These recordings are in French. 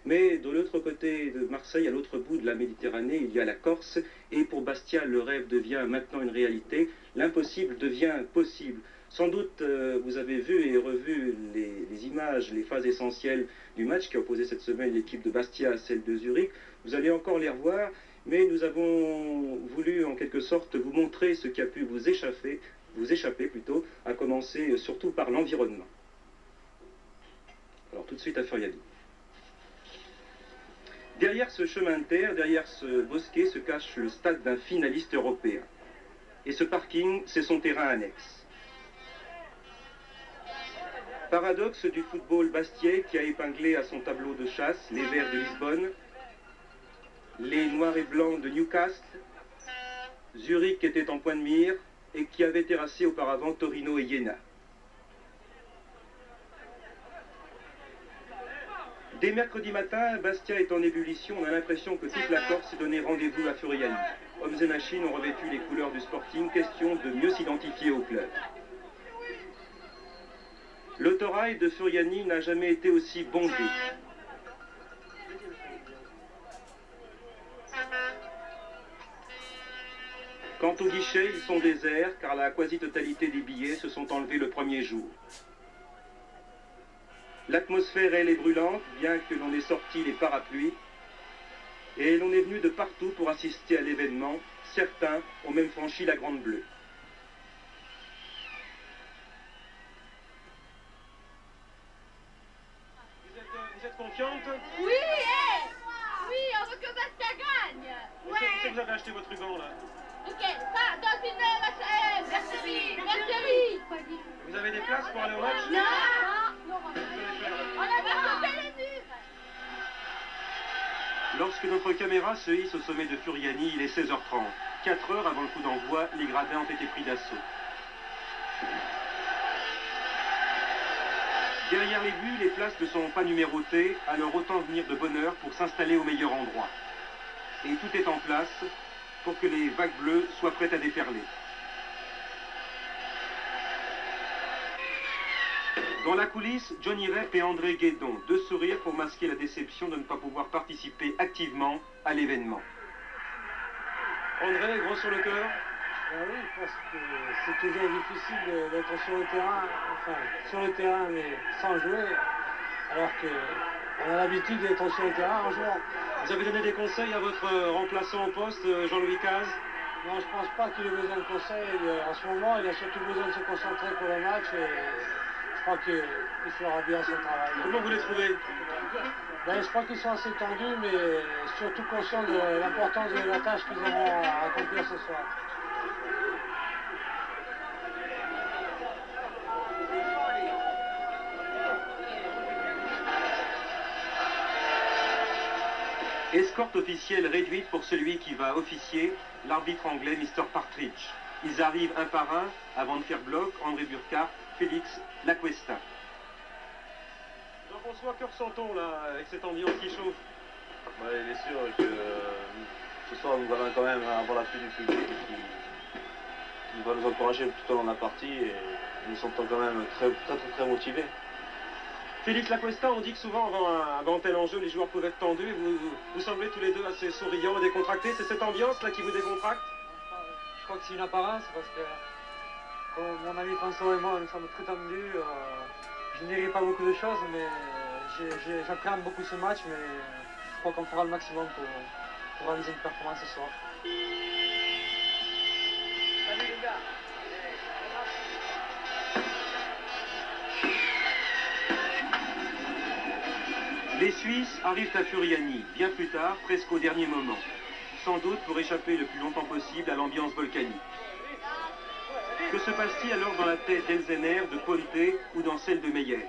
Mais de l'autre côté de Marseille, à l'autre bout de la Méditerranée, il y a la Corse. Et pour Bastia, le rêve devient maintenant une réalité. L'impossible devient possible. Sans doute, vous avez vu et revu les images, les phases essentielles du match qui a opposé cette semaine l'équipe de Bastia à celle de Zurich. Vous allez encore les revoir, mais nous avons voulu en quelque sorte vous montrer ce qui a pu vous échapper plutôt, à commencer surtout par l'environnement. Alors tout de suite à Furiani. Derrière ce chemin de terre, derrière ce bosquet, se cache le stade d'un finaliste européen. Et ce parking, c'est son terrain annexe. Paradoxe du football bastiais qui a épinglé à son tableau de chasse les Verts de Lisbonne, les Noirs et Blancs de Newcastle, Zurich était en point de mire et qui avait terrassé auparavant Torino et Iéna. Dès mercredi matin, Bastia est en ébullition. On a l'impression que toute la Corse s'est donné rendez-vous à Furiani. Hommes et machines ont revêtu les couleurs du Sporting, question de mieux s'identifier au club. L'autorail de Furiani n'a jamais été aussi bondé. Quant aux guichets, ils sont déserts car la quasi-totalité des billets se sont enlevés le premier jour. L'atmosphère, elle, est brûlante, bien que l'on ait sorti les parapluies. Et l'on est venu de partout pour assister à l'événement. Certains ont même franchi la Grande Bleue. Vous êtes confiante? Oui, oui, on veut que Bastia gagne. Ouais. Est-ce que vous avez acheté votre ruban là? Ok, ça, dans une bergerie. Vous avez des places pour aller au match? Non, on a pas sauté les murs. Lorsque notre caméra se hisse au sommet de Furiani, il est 16h30. 4 heures avant le coup d'envoi, les gradins ont été pris d'assaut. Derrière les buts, les places ne sont pas numérotées, alors autant venir de bonne heure pour s'installer au meilleur endroit. Et tout est en place pour que les vagues bleues soient prêtes à déferler. Dans la coulisse, Johnny Rep et André Guédon, deux sourires pour masquer la déception de ne pas pouvoir participer activement à l'événement. André, gros sur le cœur? Oui, parce que c'est toujours difficile d'être sur le terrain, enfin sur le terrain mais sans jouer, alors qu'on a l'habitude d'être sur le terrain en jouant. Vous avez donné des conseils à votre remplaçant au poste, Jean-Louis Caz? Non, je pense pas qu'il ait besoin de conseils. En ce moment, il a surtout besoin de se concentrer pour le match et je crois qu'il fera bien son travail. Comment vous les trouvez? Ben, je crois qu'ils sont assez tendus, mais surtout conscients de l'importance de la tâche qu'ils auront à accomplir ce soir. Escorte officielle réduite pour celui qui va officier, l'arbitre anglais Mr. Partridge. Ils arrivent un par un avant de faire bloc, André Burkhardt, Félix Lacuesta. Jean-François, que ressent-on là, avec cette ambiance qui chauffe? Ouais, il est sûr que ce soir nous allons quand même avoir l'appui du public qui va nous encourager tout au long de la partie et nous sommes quand même très motivés. Félix Lacuesta, on dit que souvent avant tel enjeu, les joueurs peuvent être tendus et vous semblez tous les deux assez souriants et décontractés. C'est cette ambiance là qui vous décontracte? Je crois que c'est une apparence parce que comme mon ami François et moi nous sommes très tendus. Je n'irai pas beaucoup de choses, mais j'appréhende beaucoup ce match, mais je crois qu'on fera le maximum pour réaliser une performance ce soir. Salut les gars. Les Suisses arrivent à Furiani, bien plus tard, presque au dernier moment. Sans doute pour échapper le plus longtemps possible à l'ambiance volcanique. Que se passe-t-il alors dans la tête d'Elzener, de Ponte ou dans celle de Meyer?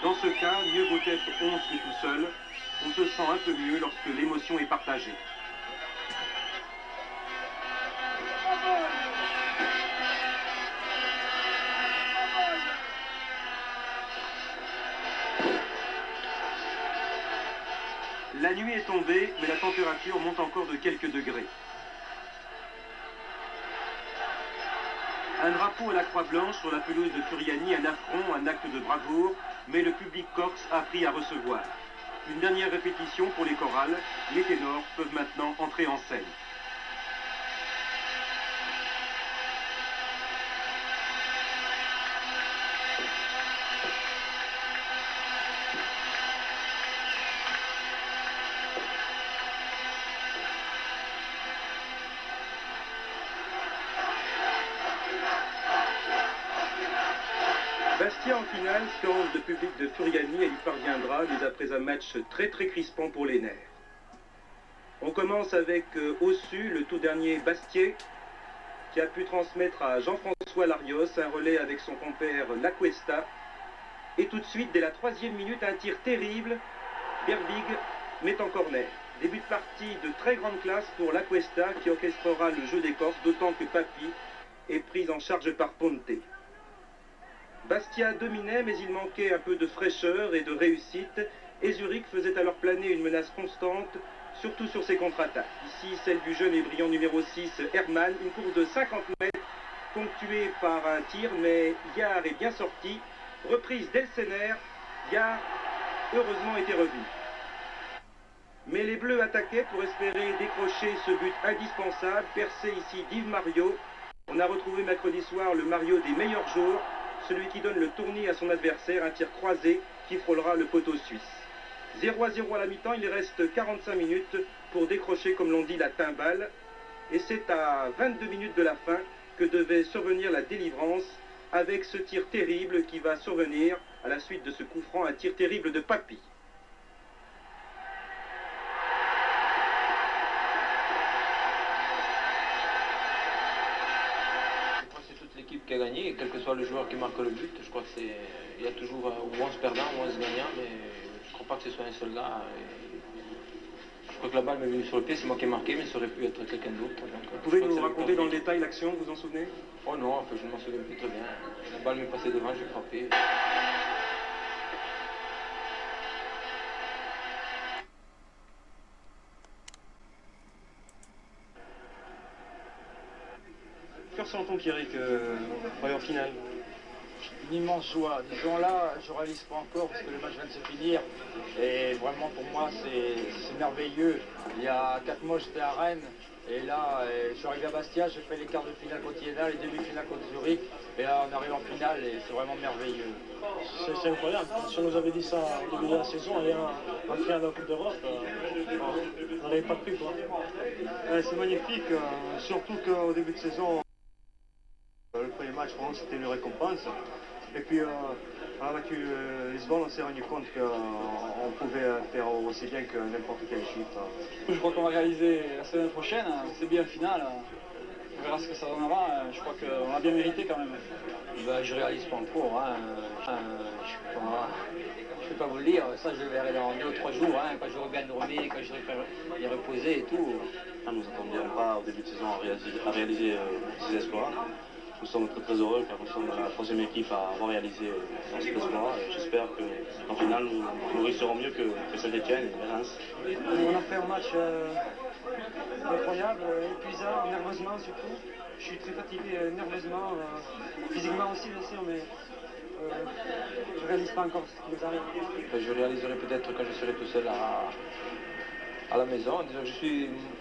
Dans ce cas, mieux vaut être 11 que tout seul. On se sent un peu mieux lorsque l'émotion est partagée. La nuit est tombée, mais la température monte encore de quelques degrés. Un drapeau à la croix blanche sur la pelouse de Furiani, un affront, un acte de bravoure, mais le public corse a appris à recevoir. Une dernière répétition pour les chorales. Les ténors peuvent maintenant entrer en scène. Bastia en finale, séance de public de Furiani, elle y parviendra, mais après un match très crispant pour les nerfs. On commence avec Ossu, le tout dernier Bastier, qui a pu transmettre à Jean-François Larios un relais avec son compère Lacuesta. Et tout de suite, dès la 3e minute, un tir terrible, Berbig met en corner. Début de partie de très grande classe pour Lacuesta, qui orchestrera le jeu des Corses, d'autant que Papi est pris en charge par Ponte. Bastia dominait, mais il manquait un peu de fraîcheur et de réussite, et Zurich faisait alors planer une menace constante, surtout sur ses contre-attaques. Ici, celle du jeune et brillant numéro 6, Herman, une course de 50 mètres, ponctuée par un tir, mais Yard est bien sorti. Reprise d'Elsener, Yard, heureusement, était revenu. Mais les Bleus attaquaient pour espérer décrocher ce but indispensable, percé ici d'Yves Mario. On a retrouvé mercredi soir le Mario des meilleurs jours, celui qui donne le tournis à son adversaire, un tir croisé qui frôlera le poteau suisse. 0-0 à la mi-temps, il reste 45 minutes pour décrocher, comme l'on dit, la timbale. Et c'est à 22 minutes de la fin que devait survenir la délivrance avec ce tir terrible qui va survenir à la suite de ce coup franc, un tir terrible de Papi. Qui a gagné, et quel que soit le joueur qui marque le but, je crois que il y a toujours 11 perdants, 11 gagnants, mais je ne crois pas que ce soit un seul gars. Je crois que la balle m'est venue sur le pied, c'est moi qui ai marqué, mais ça aurait pu être quelqu'un d'autre. Vous pouvez nous raconter dans le détail l'action, vous vous en souvenez? Oh non, enfin, je ne m'en souviens plus très bien. La balle m'est passée devant, j'ai frappé. Que ressent-on, Pierrick, en finale? Une immense joie. Disons là, je ne réalise pas encore parce que le match vient de se finir. Et vraiment pour moi, c'est merveilleux. Il y a 4 mois, j'étais à Rennes. Et là, je suis arrivé à Bastia, j'ai fait les quarts de finale contre Iéna, les demi-finales contre Zurich. Et là, on arrive en finale et c'est vraiment merveilleux. C'est incroyable. Si on nous avait dit ça au début de la saison, aller en finale de la Coupe d'Europe, on n'avait pas cru, quoi. C'est magnifique, surtout qu'au début de saison, le premier match, pour nous, c'était une récompense. Et puis, on a battu Lisbonne, on s'est rendu compte qu'on pouvait faire aussi bien que n'importe quelle équipe. Je crois qu'on va réaliser la semaine prochaine, c'est bien finale. On verra ce que ça donnera, je crois qu'on a bien mérité quand même. Ben, je réalise pas encore, je ne peux pas vous le dire, ça je le verrai dans 2 ou 3 jours, quand j'aurai bien dormi, quand j'aurai bien reposé et tout. Nous ne nous attendions pas au début de saison à réaliser ces exploits. Nous sommes très heureux car nous sommes la 3e équipe à avoir réalisé cet exploit. J'espère qu'en finale nous réussirons mieux que Saint-Etienne et Reims. On a fait un match incroyable, épuisant, nerveusement surtout. Je suis très fatigué nerveusement, physiquement aussi bien sûr, mais je ne réalise pas encore ce qui nous arrive. Je réaliserai peut-être quand je serai tout seul à la maison. Disons,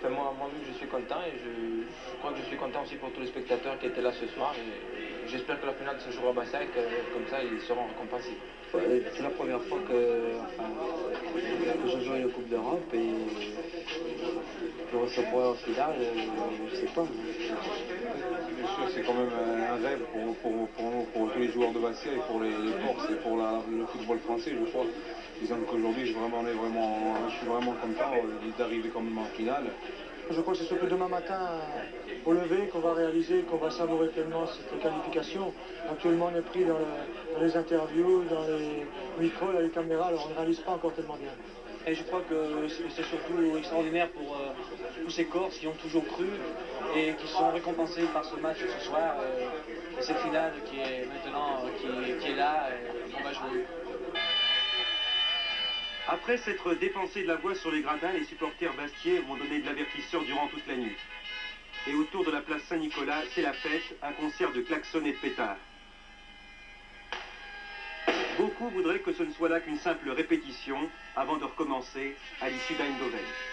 moi-même je suis content et je crois que je suis content aussi pour tous les spectateurs qui étaient là ce soir. Et j'espère que la finale se jouera à Bastia et que comme ça ils seront récompensés. C'est la première fois que je joue une Coupe d'Europe et je recevoir au final, je ne sais pas. Bien sûr, c'est quand même un rêve pour nous, pour tous les joueurs de Bastia et pour les Corses et pour le football français, je crois. Disons qu'aujourd'hui, je suis vraiment content d'arriver quand même en finale. Je crois que c'est surtout demain matin, au lever, qu'on va réaliser, qu'on va savourer pleinement cette qualification. Actuellement, on est pris dans les interviews, dans les micros, dans les caméras, alors on ne réalise pas encore tellement bien. Et je crois que c'est surtout extraordinaire pour tous ces Corses qui ont toujours cru et qui sont récompensés par ce match ce soir et cette finale qui est maintenant qui est là et qu'on va jouer. Après s'être dépensé de la voix sur les gradins, les supporters bastiais vont donner de l'avertisseur durant toute la nuit. Et autour de la place Saint-Nicolas, c'est la fête, un concert de klaxons et de pétards. Beaucoup voudraient que ce ne soit là qu'une simple répétition avant de recommencer à l'issue d'Eindhoven.